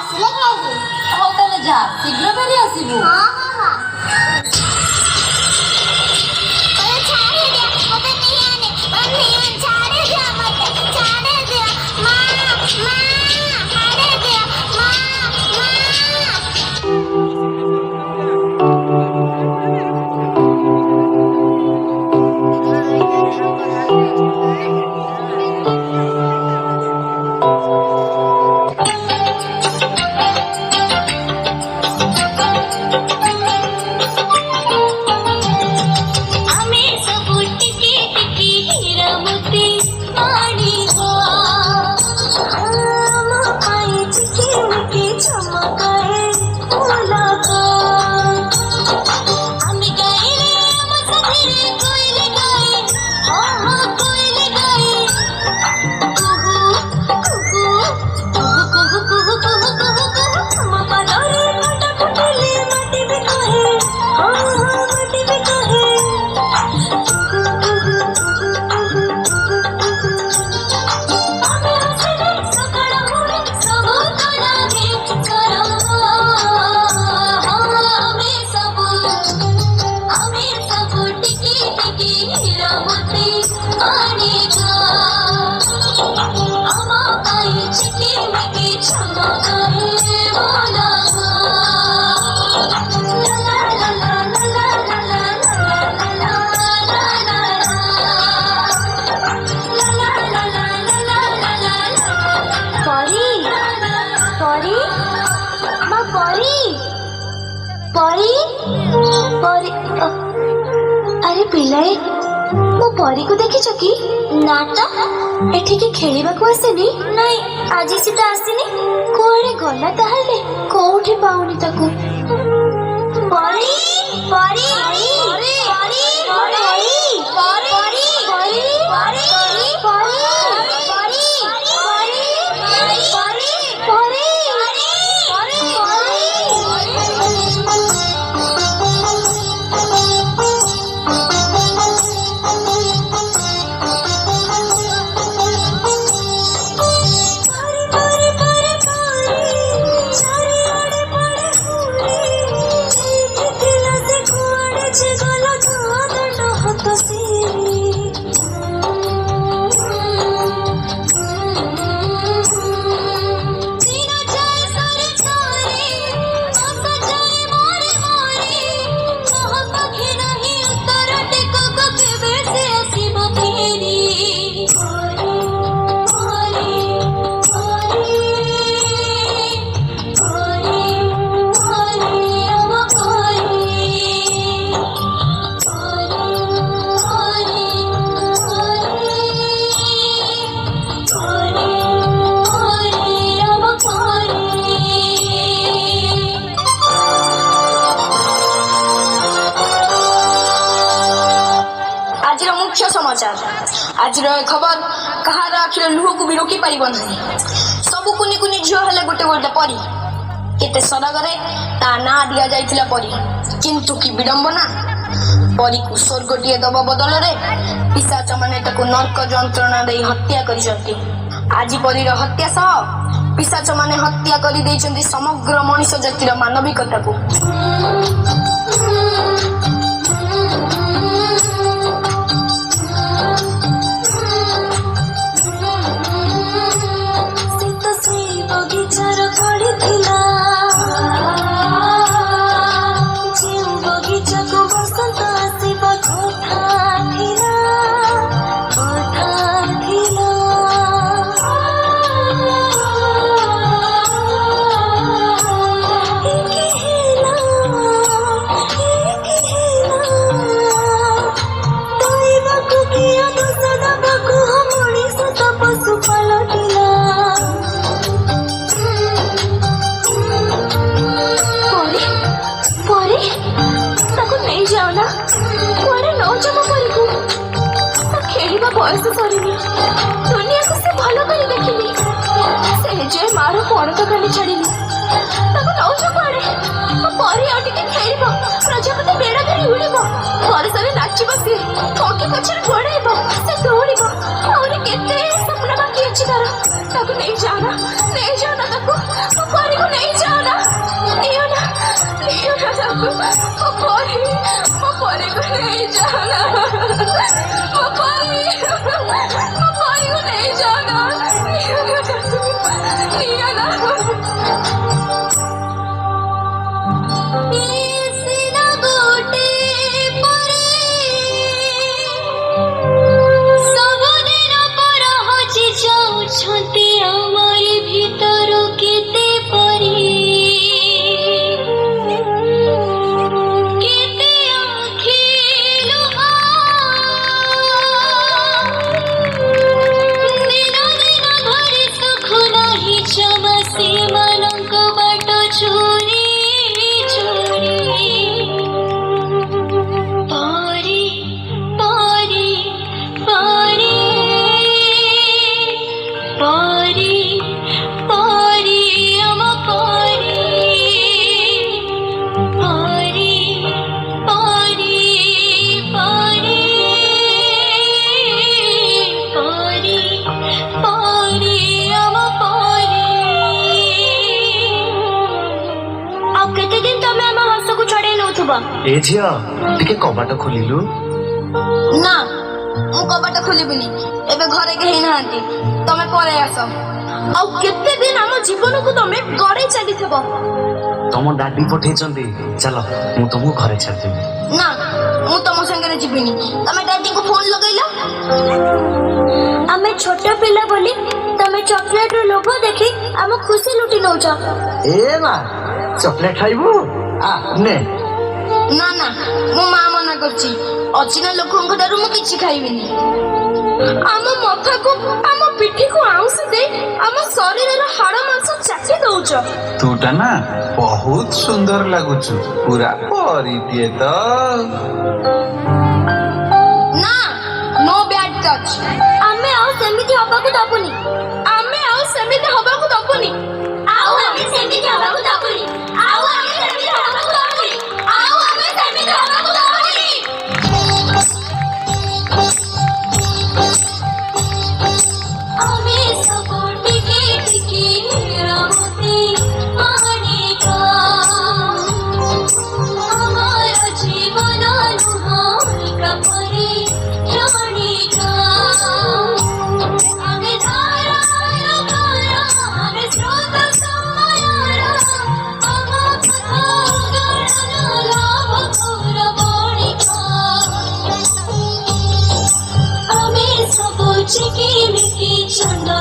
ଆସିଲେ ଖାଇବି। ହଉ ତାହେଲେ ଯା, ଶୀଘ୍ର ଫେରି ଆସିବୁ। ହଁ ହଁ ହଁ। ଛାଡ଼ି ଦିଅ ମୋତେ ନିଆନେ ଛାଡ଼ି ଦିଅ ମୋତେ ଛାଡ଼ି ଦିଅ ମା ମା ଛାଡ଼ି ଦିଅ ମା ଆମେ ସବୁ ଟିକି ଟିକି ହୀରା ମୋତି ଆଣିବା ଆମ ପାଇଁ ଚିକିମିକି ଚମକାଏ ଫୁଲକ ଆମେ ଗାଇଲେ ଆମ ସାଥିରେ କୋଇଲି ଗାଏ ହଁ ହଁ କୋଇଲି ଗାଏ କୁହୁ କୁହୁ କୁହୁ କୁହୁ କୁହୁ କୁହୁ କୁହୁ ଆମ ପାଦରେ କାଟା ଫୁଟିଲେ ମାଟି ବି କହେ ହଁ ହଁ ମାଟି ବି କହେ ଆମେ ହସିଲେ ସକାଳ ହୁଏ ସବୁ ତ ଲାଗେ ସରଗ ଆମେ ସବୁ ଟିକି ଟିକି ହୀରା ମୋତି ଆଣିବା ଆମ ପାଇଁ ଚିକିମିକି ଚମକାଏ ଫୁଲକ ଲା ଲା ଲା ଲା ଲା ଲା ଲା ଲା ପରୀ ପରୀ ମା ପରୀ ପରୀ ପରୀ ଆରେ ପିଲାଏ ମୋ ପରୀକୁ ଦେଖିଛ କି? ନା ତ। ଏଠିକି ଖେଳିବାକୁ ଆସିନି? ନାଇଁ ଆଜି ସେ ତ ଆସିନି। କୁଆଡେ ଗଲା ତାହେଲେ? କୋଉଠି ପାଉନି ତାକୁ। ପରୀ ପରୀ ପରୀ ପରୀ ପରୀ ପରୀ ପରୀ ପରୀ ପରୀ आज खबर कहार आखिर लुह को भी रोकी पारिब नहीं। सबु कुनी कुनी झियो हेले गोटे गोटे परी केते सरगरे ता ना दिया जाइथिला परी किंतु की विडंबना परी को स्वर्गटिए दब बदल रे पिशाच माने ताको नरक जंत्रणा देई हत्या करिसंती। आज परीर हत्या सह पिशाच माने हत्या करि देइचंती समग्र मनुष्य जातिर मानविकता को। बयस सरीनी दुनिया को से भल कर देखिली से जे मार कौन तो खाली छाड़िनी नौच कुआड़े परी आ खेल प्रजापति बेड़ा धरी उड़ब बरसरे नाचब सी पक्षी पछरे गोड़ेब से दौड़ केते सपना बाकी अच्छी तार नहीं जाना ताको परी को नहीं ए झिଅ टिके कबाट खोलिलु ना मु कबाट खोलिबिनी एबे घरे केही नाहांती तमे परे आस आउ केते दिन हम जीवन को तमे गड़े चलीथबो तम दादी पठेचंदी चलो मु तुमको घरे छाड़ देबी ना मु तम संगे जीविनी तमे दादी को फोन लगैला आमे छोटा पिला बोली तमे चॉकलेट रो लोगो देखि हम खुशी लुटी नौछ ए मा चॉकलेट खाइबू आ ने ना ना मो मां मना करछि अचिना लोकंक दारु मु किछि खाइबिनी आम मथा को आम पिठी को आउस दे आम शरीर रो हाड़ मांस चाची दउछ तूटा ना बहुत सुंदर लगुचु पूरा परी दिए तो ना नो बैड टच आमे आउ सेमिति हबा को दबुनी आमे आउ सेमिति हबा को दबुनी आउ आमे सेमिति हबा को दबुनी आउ आमे सेमिति हबा को दबुनी आउ आमे सेमिति हबा को दबुनी आमे सपोर्ट के टिके रहते मानेगा हमारा जीवन अनुहार परे जानेगा आगे धारा धारा आगे स्रोत समायारा आमा कथा गणना लाभ पूरा बणिका आमे सब चिकी मिकी चंदा